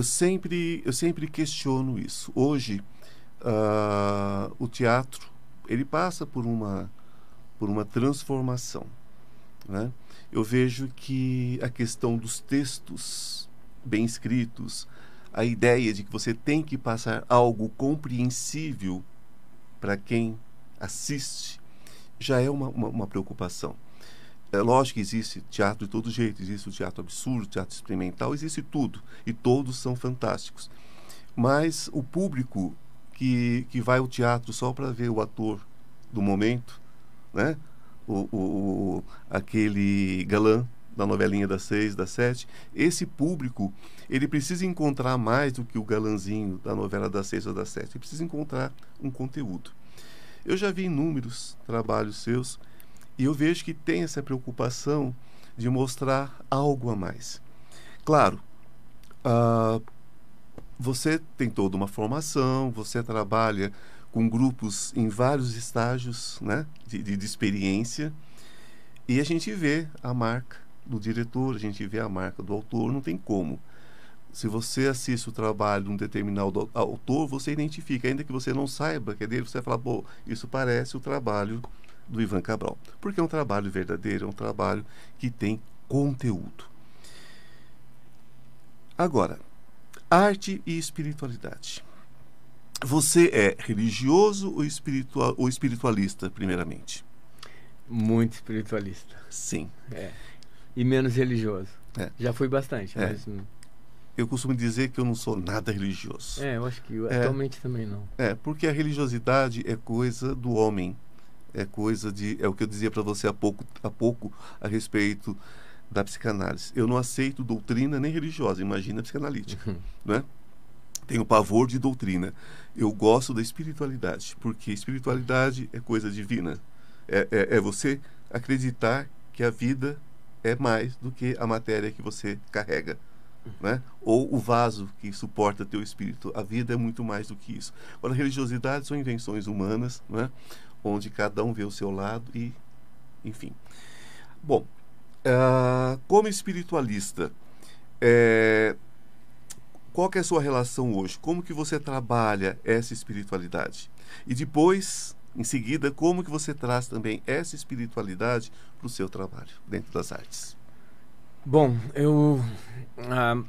sempre questiono isso. Hoje, o teatro, ele passa por uma transformação, né? Eu vejo que a questão dos textos bem escritos, a ideia de que você tem que passar algo compreensível para quem assiste, já é uma preocupação. É lógico que existe teatro de todo jeito, existe o teatro absurdo, o teatro experimental, existe tudo, e todos são fantásticos. Mas o público que vai ao teatro só para ver o ator do momento, né? Aquele galã da novelinha das 6, das 7, esse público, ele precisa encontrar mais do que o galãzinho da novela das 6 ou das 7, ele precisa encontrar um conteúdo. Eu já vi inúmeros trabalhos seus, e eu vejo que tem essa preocupação de mostrar algo a mais. Claro, você tem toda uma formação, você trabalha com grupos em vários estágios, né, de experiência, e a gente vê a marca do diretor, a gente vê a marca do autor, não tem como. Se você assiste o trabalho de um determinado autor, você identifica, ainda que você não saiba que é dele, você fala, pô, isso parece o trabalho do Ivan Cabral, porque é um trabalho verdadeiro, é um trabalho que tem conteúdo. Agora, arte e espiritualidade. Você é religioso ou espiritualista, primeiramente? Muito espiritualista. Sim. E menos religioso. Já fui bastante, mas... Eu costumo dizer que eu não sou nada religioso. Eu acho que atualmente também não. Porque a religiosidade é coisa do homem. É o que eu dizia para você há pouco a respeito da psicanálise. Eu não aceito doutrina nem religiosa, imagina psicanalítica, né? Tenho pavor de doutrina. Eu gosto da espiritualidade, porque espiritualidade é coisa divina. É você acreditar que a vida é mais do que a matéria que você carrega, né? Ou o vaso que suporta teu espírito. A vida é muito mais do que isso. Agora, a religiosidade são invenções humanas, né? Onde cada um vê o seu lado e, enfim. Bom, como espiritualista, qual que é a sua relação hoje? Como que você trabalha essa espiritualidade? E depois, em seguida, como que você traz também essa espiritualidade para o seu trabalho dentro das artes? Bom, eu há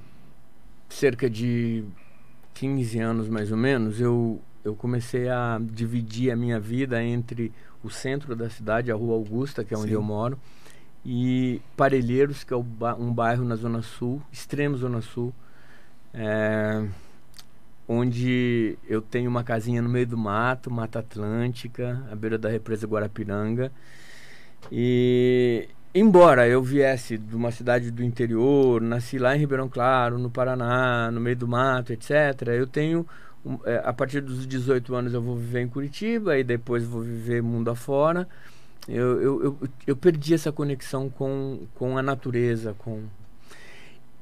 cerca de 15 anos mais ou menos, eu comecei a dividir a minha vida entre o centro da cidade, a Rua Augusta, que é onde eu moro, e Parelheiros, que é um bairro na Zona Sul, extremo Zona Sul. onde eu tenho uma casinha no meio do mato, Mata Atlântica, à beira da represa Guarapiranga. E embora eu viesse de uma cidade do interior, nasci lá em Ribeirão Claro, no Paraná, no meio do mato, etc., eu tenho, a partir dos 18 anos eu vou viver em Curitiba e depois vou viver mundo afora. Eu perdi essa conexão com a natureza,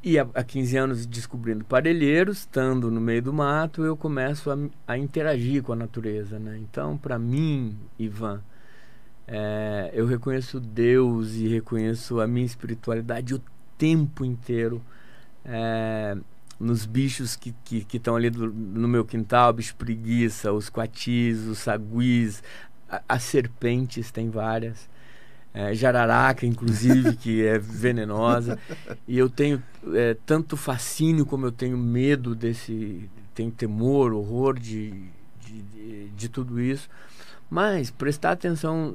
E há 15 anos descobrindo Parelheiros, estando no meio do mato, eu começo a interagir com a natureza, né? Então, para mim, Ivan, eu reconheço Deus e reconheço a minha espiritualidade o tempo inteiro, nos bichos que estão ali no meu quintal, bicho preguiça, os coatis, os saguis, as serpentes, tem várias. Jararaca, inclusive, que é venenosa. E eu tenho tanto fascínio como eu tenho medo tenho temor, horror de tudo isso. Mas prestar atenção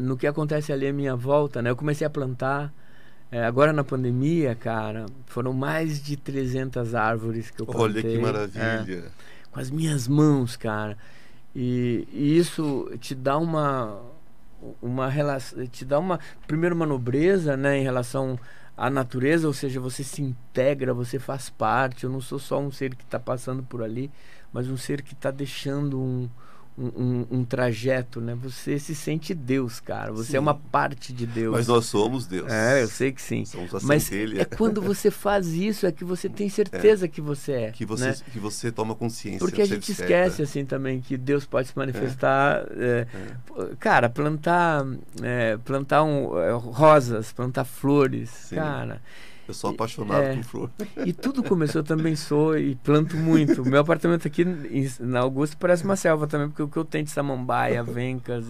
no que acontece ali à minha volta, né? Eu comecei a plantar. Agora na pandemia, cara, foram mais de 300 árvores que eu plantei. Olha que maravilha! Com as minhas mãos, cara. E isso te dá primeiro uma nobreza, né, em relação à natureza, ou seja, você se integra, você faz parte. Eu não sou só um ser que está passando por ali, mas um ser que está deixando um trajeto, né? Você se sente Deus, cara. Você é uma parte de Deus. Mas nós somos Deus. Eu sei que sim. Somos a Mas centelha. quando você faz isso, é que você tem certeza que você é. Que você, né? que você toma consciência. Porque a gente esquece, assim, também, que Deus pode se manifestar. Cara, plantar rosas, plantar flores, Sim. cara... Eu sou apaixonado por flor. E tudo começou, também sou e planto muito. Meu apartamento aqui na Augusta parece uma selva também, porque o que eu tenho de samambaia, avencas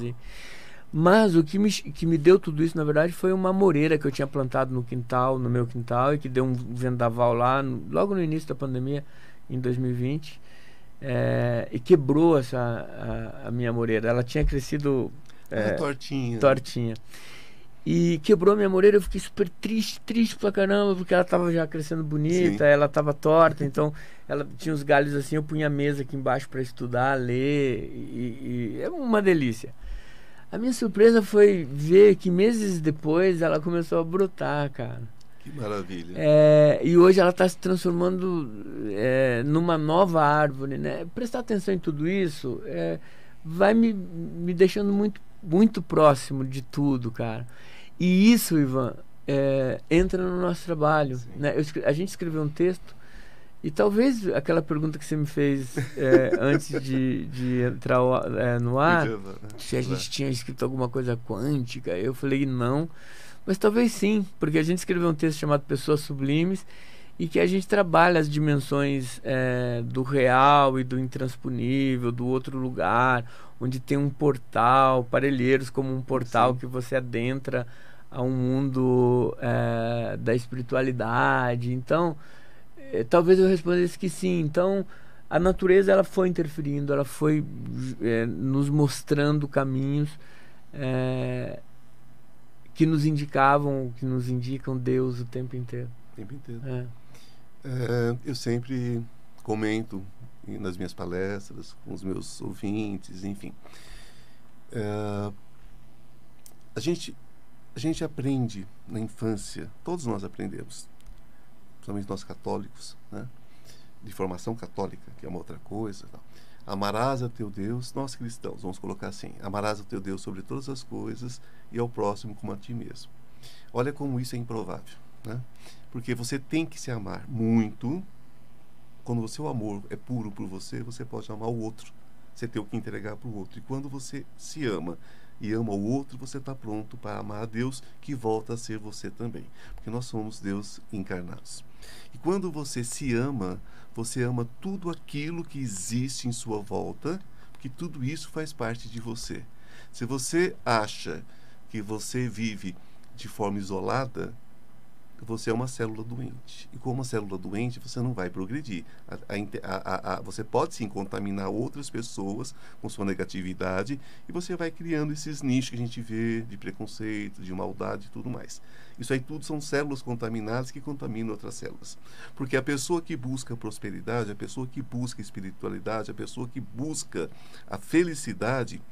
Mas o que me deu tudo isso, na verdade, foi uma amoreira que eu tinha plantado no meu quintal, e que deu um vendaval lá, logo no início da pandemia, em 2020, e quebrou a minha amoreira. Ela tinha crescido... tortinha. E quebrou a minha amoreira. Eu fiquei super triste pra caramba, porque ela tava já crescendo bonita. Sim. Ela tava torta, então ela tinha os galhos assim, eu punha a mesa aqui embaixo para estudar, ler, e é uma delícia. A minha surpresa foi ver que meses depois ela começou a brotar, cara. Que maravilha. E hoje ela está se transformando numa nova árvore, né? Prestar atenção em tudo isso vai me deixando muito, muito próximo de tudo, cara. E isso, Ivan, entra no nosso trabalho, né? A gente escreveu um texto, e talvez aquela pergunta que você me fez antes de entrar no ar, se a gente tinha escrito alguma coisa quântica, eu falei não, mas talvez sim, porque a gente escreveu um texto chamado Pessoas Sublimes, e que a gente trabalha as dimensões do real e do intransponível, do outro lugar, onde tem um portal, Parelheiros como um portal. Sim. Que você adentra a um mundo da espiritualidade. Então, talvez eu respondesse que sim. Então, a natureza ela foi interferindo, ela foi nos mostrando caminhos que nos indicavam, que nos indicam Deus o tempo inteiro. O tempo inteiro. Eu sempre comento nas minhas palestras, com os meus ouvintes, enfim. A gente aprende na infância, todos nós aprendemos, principalmente nós católicos, né? De formação católica, que é uma outra coisa. Não. Amarás a teu Deus, nós cristãos, vamos colocar assim, amarás a teu Deus sobre todas as coisas e ao próximo como a ti mesmo. Olha como isso é improvável, né? Porque você tem que se amar muito. Quando o seu amor é puro por você, você pode amar o outro. Você tem o que entregar para o outro. E quando você se ama e ama o outro, você está pronto para amar a Deus, que volta a ser você também. Porque nós somos Deus encarnados. E quando você se ama, você ama tudo aquilo que existe em sua volta, porque tudo isso faz parte de você. Se você acha que você vive de forma isolada, você é uma célula doente. E como uma célula doente, você não vai progredir. Você pode sim contaminar outras pessoas com sua negatividade e você vai criando esses nichos que a gente vê de preconceito, de maldade e tudo mais. Isso aí tudo são células contaminadas que contaminam outras células. Porque a pessoa que busca prosperidade, a pessoa que busca espiritualidade, a pessoa que busca a felicidade,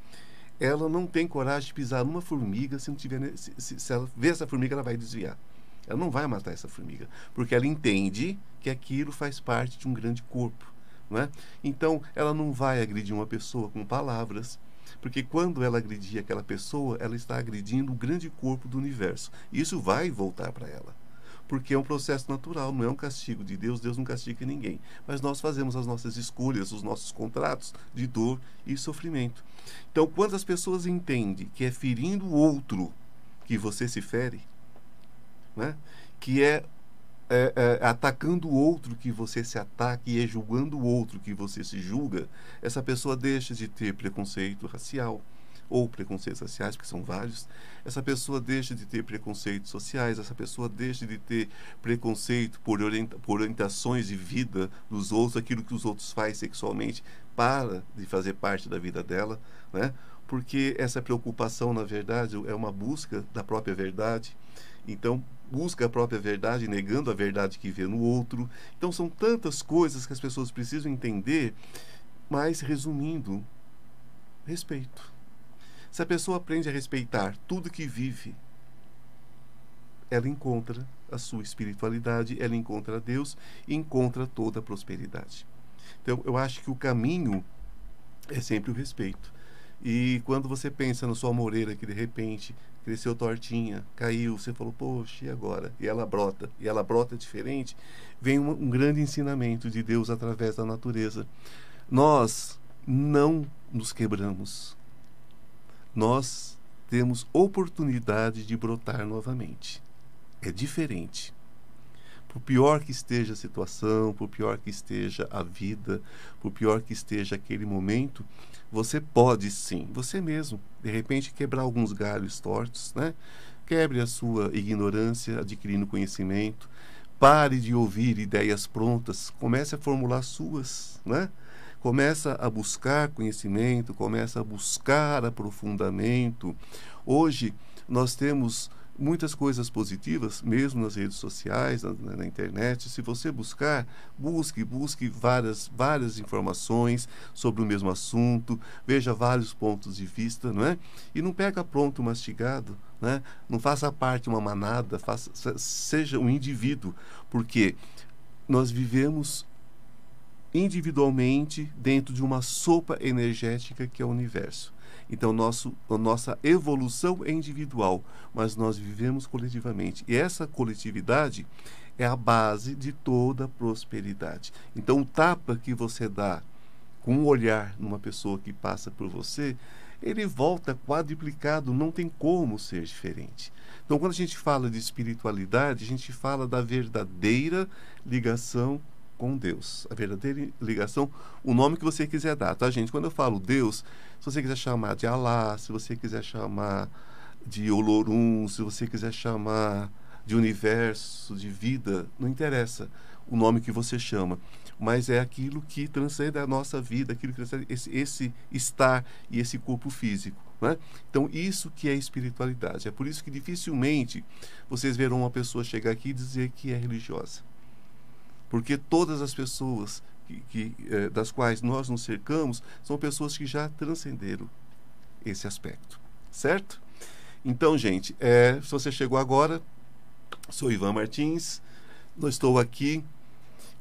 ela não tem coragem de pisar numa formiga se não tiver, se ela vê essa formiga, ela vai desviar. Ela não vai matar essa formiga, porque ela entende que aquilo faz parte de um grande corpo, não é? Então, ela não vai agredir uma pessoa com palavras, porque quando ela agredir aquela pessoa, ela está agredindo o grande corpo do universo. E isso vai voltar para ela, porque é um processo natural, não é um castigo de Deus. Deus não castiga ninguém. Mas nós fazemos as nossas escolhas, os nossos contratos de dor e sofrimento. Então, quando as pessoas entendem que é ferindo o outro que você se fere, né? Que é atacando o outro que você se ataca e é julgando o outro que você se julga, essa pessoa deixa de ter preconceito racial ou preconceitos raciais, porque são vários. Essa pessoa deixa de ter preconceitos sociais, essa pessoa deixa de ter preconceito por orientações de vida dos outros, aquilo que os outros fazem sexualmente, para de fazer parte da vida dela, né? Porque essa preocupação, na verdade, é uma busca da própria verdade. Então, busca a própria verdade, negando a verdade que vê no outro. Então, são tantas coisas que as pessoas precisam entender, mas, resumindo, respeito. Se a pessoa aprende a respeitar tudo que vive, ela encontra a sua espiritualidade, ela encontra Deus e encontra toda a prosperidade. Então, eu acho que o caminho é sempre o respeito. E quando você pensa na sua amoreira que de repente cresceu tortinha, caiu, você falou, poxa, e agora? E ela brota diferente, vem um grande ensinamento de Deus através da natureza. Nós não nos quebramos. Nós temos oportunidade de brotar novamente. É diferente. Por pior que esteja a situação, por pior que esteja a vida, por pior que esteja aquele momento, você pode sim, você mesmo, de repente quebrar alguns galhos tortos, né? Quebre a sua ignorância, adquirindo conhecimento. Pare de ouvir ideias prontas, comece a formular suas, né? Começa a buscar conhecimento, começa a buscar aprofundamento. Hoje nós temos muitas coisas positivas, mesmo nas redes sociais, na internet. Se você busque várias informações sobre o mesmo assunto, veja vários pontos de vista, não é? E não pega pronto mastigado, né? Não faça parte de uma manada, seja um indivíduo, porque nós vivemos individualmente dentro de uma sopa energética que é o universo. Então, a nossa evolução é individual, mas nós vivemos coletivamente. E essa coletividade é a base de toda a prosperidade. Então, o tapa que você dá com um olhar numa pessoa que passa por você, ele volta quadruplicado, não tem como ser diferente. Então, quando a gente fala de espiritualidade, a gente fala da verdadeira ligação com Deus, a verdadeira ligação, o nome que você quiser dar, tá, gente? Quando eu falo Deus, se você quiser chamar de Alá, se você quiser chamar de Olorum, se você quiser chamar de universo, de vida, não interessa o nome que você chama, mas é aquilo que transcende a nossa vida, aquilo que transcende esse estar e esse corpo físico, né? Então, isso que é espiritualidade. É por isso que dificilmente vocês verão uma pessoa chegar aqui e dizer que é religiosa. Porque todas as pessoas das quais nós nos cercamos são pessoas que já transcenderam esse aspecto, certo? Então, gente, se você chegou agora, sou Ivan Martins, eu estou aqui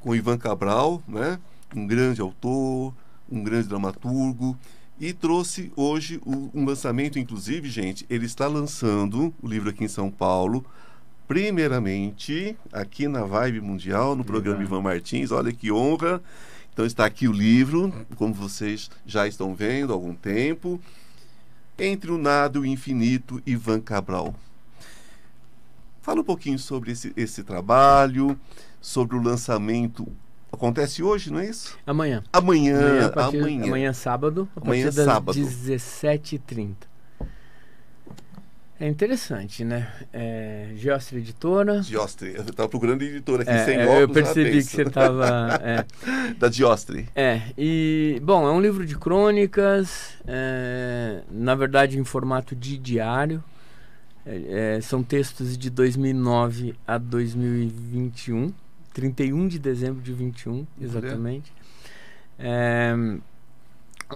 com Ivan Cabral, né? Um grande autor, um grande dramaturgo, e trouxe hoje um lançamento, inclusive, gente, ele está lançando o livro aqui em São Paulo, primeiramente, aqui na Vibe Mundial, no programa Ivan Martins. Olha que honra. Então está aqui o livro, como vocês já estão vendo há algum tempo. Entre o Nada e o Infinito, Ivan Cabral. Fala um pouquinho sobre esse trabalho, sobre o lançamento. Acontece hoje, não é isso? Amanhã. Amanhã sábado, a partir das 17h30. É interessante, né? Geostre Editora. Diostre. Eu estava procurando editora aqui sem óculos. Eu percebi que você estava... Da Diostre. E, bom, é um livro de crônicas, na verdade em formato de diário. São textos de 2009 a 2021, 31 de dezembro de 21, exatamente.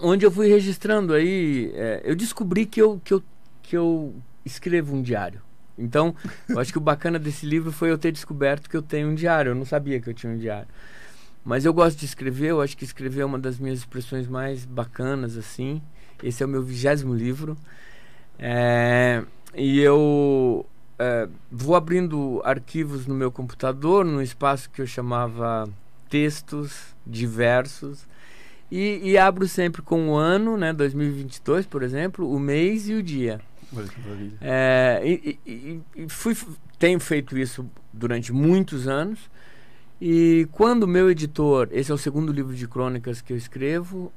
Onde eu fui registrando aí, eu descobri que eu escrevo um diário. Então, eu acho que o bacana desse livro foi eu ter descoberto que eu tenho um diário. Eu não sabia que eu tinha um diário. Mas eu gosto de escrever, eu acho que escrever é uma das minhas expressões mais bacanas, assim. Esse é o meu 20º livro. E eu vou abrindo arquivos no meu computador, num espaço que eu chamava textos diversos. E abro sempre com o ano, né, 2022, por exemplo, o mês e o dia. Tenho feito isso durante muitos anos. E quando o meu editor, esse é o 2º livro de crônicas que eu escrevo,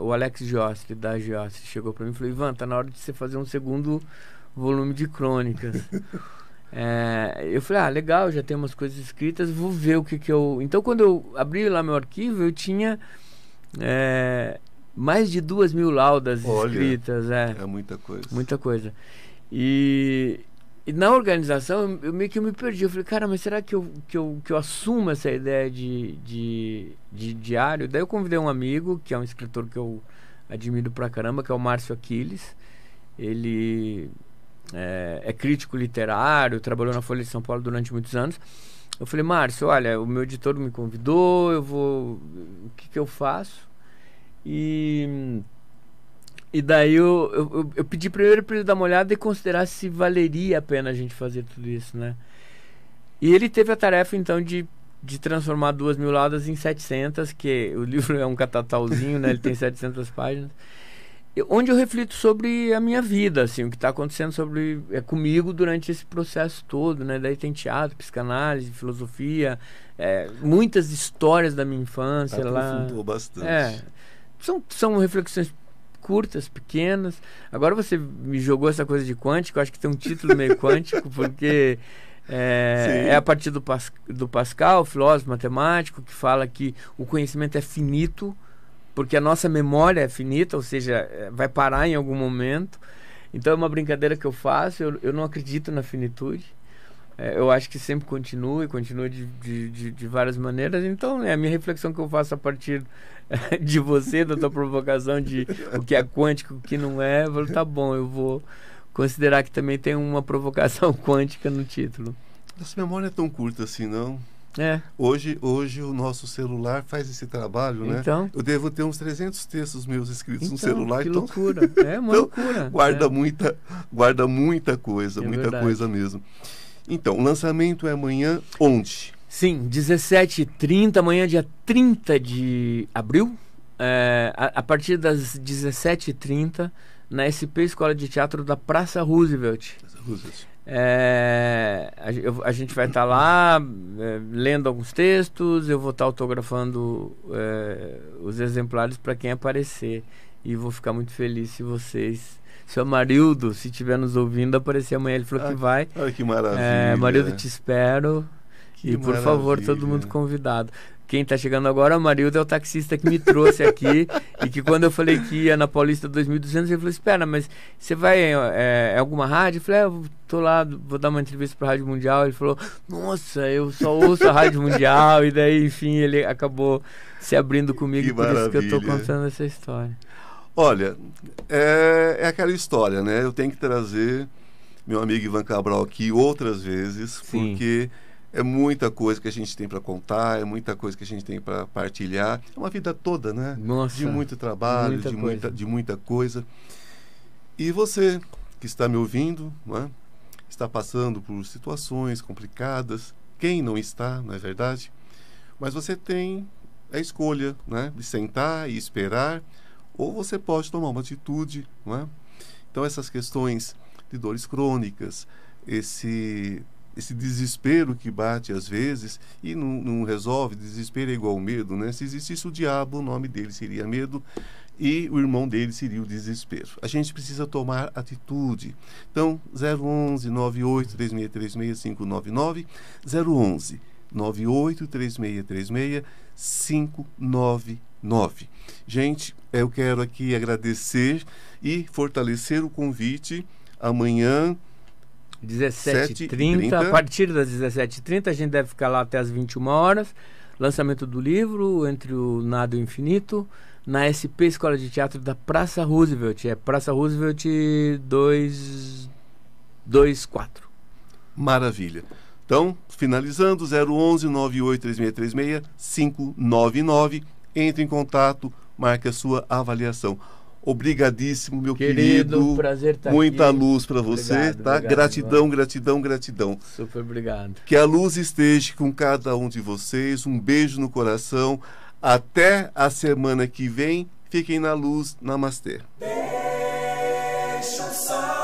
o Alex Giostre, da Giostre, chegou para mim e falou: Ivan, tá na hora de você fazer um 2º volume de crônicas. Eu falei, legal, já tem umas coisas escritas, vou ver o que eu... Então, quando eu abri lá meu arquivo, eu tinha mais de 2.000 laudas escritas. É muita coisa. Muita coisa. E na organização, eu meio que me perdi. Eu falei, cara, mas será que eu assumo essa ideia de diário? Daí eu convidei um amigo, que é um escritor que eu admiro pra caramba, que é o Márcio Aquiles. Ele é crítico literário, trabalhou na Folha de São Paulo durante muitos anos. Eu falei, Márcio, olha, o meu editor me convidou, o que eu faço? E daí eu pedi primeiro para ele dar uma olhada e considerar se valeria a pena a gente fazer tudo isso, né? E ele teve a tarefa, então, de transformar 2.000 laudas em 700, que o livro é um catatauzinho, né? Ele tem 700 páginas. Onde eu reflito sobre a minha vida, assim, o que está acontecendo comigo durante esse processo todo, né? Daí tem teatro, psicanálise, filosofia, muitas histórias da minha infância lá. Aprofundou bastante. São reflexões curtas, pequenas. Agora você me jogou essa coisa de quântico, eu acho que tem um título meio quântico, porque é a partir do Pascal, filósofo matemático, que fala que o conhecimento é finito, porque a nossa memória é finita, ou seja, vai parar em algum momento. Então é uma brincadeira que eu faço, eu não acredito na finitude. Eu acho que sempre continua de várias maneiras. Então a minha reflexão que eu faço a partir de você, da tua provocação de o que é quântico, o que não é, eu falo, tá bom, eu vou considerar que também tem uma provocação quântica no título. Nossa memória é tão curta assim, não? Hoje o nosso celular faz esse trabalho, né? Então, eu devo ter uns 300 textos meus escritos no celular. Que loucura. É uma loucura. Guarda muita coisa, verdade. Coisa mesmo. Então, o lançamento é amanhã onde? Sim, 17h30, amanhã dia 30 de abril, a partir das 17h30, na SP Escola de Teatro da Praça Roosevelt. A gente vai estar lá lendo alguns textos, eu vou estar autografando os exemplares para quem aparecer, e vou ficar muito feliz se seu Marildo, se estiver nos ouvindo, aparecer amanhã. Ele falou que vai. Olha que maravilha. Marildo, te espero. Que por maravilha. favor, todo mundo convidado. Quem está chegando agora, o Marildo é o taxista que me trouxe aqui. E que quando eu falei que ia na Paulista 2200, ele falou, espera, mas você vai em alguma rádio? Eu falei, eu tô lá, vou dar uma entrevista para a Rádio Mundial. Ele falou, nossa, eu só ouço a Rádio Mundial. E daí, enfim, ele acabou se abrindo comigo. Por isso que eu estou contando essa história. Olha, é aquela história, né? Eu tenho que trazer meu amigo Ivan Cabral aqui outras vezes, Sim. Porque é muita coisa que a gente tem para contar, é muita coisa que a gente tem para partilhar. É uma vida toda, né? Nossa, de muito trabalho, de muita coisa. E você que está me ouvindo, né? Está passando por situações complicadas. Quem não está, não é verdade? Mas você tem a escolha, né? De sentar e esperar, ou você pode tomar uma atitude, não é? Então essas questões de dores crônicas, esse desespero que bate às vezes e não resolve, desespero é igual ao medo, né? Se existisse o diabo, o nome dele seria medo. e o irmão dele seria o desespero. A gente precisa tomar atitude. Então, 011 98 3636 599, 011 98 3636 599. Gente, eu quero aqui agradecer e fortalecer o convite. Amanhã 17h30, a partir das 17h30, a gente deve ficar lá até as 21 horas. Lançamento do livro Entre o Nada e o Infinito, na SP Escola de Teatro da Praça Roosevelt. É Praça Roosevelt 224. Maravilha. Então, finalizando, 011 98 3636 599. Entre em contato, marque a sua avaliação. Obrigadíssimo, meu querido. Prazer estar Muita aqui. luz para você, Obrigado, tá? obrigado, Gratidão, gratidão, gratidão. Super obrigado. Que a luz esteja com cada um de vocês. Um beijo no coração. Até a semana que vem. Fiquem na luz. Namastê. Deixa o sol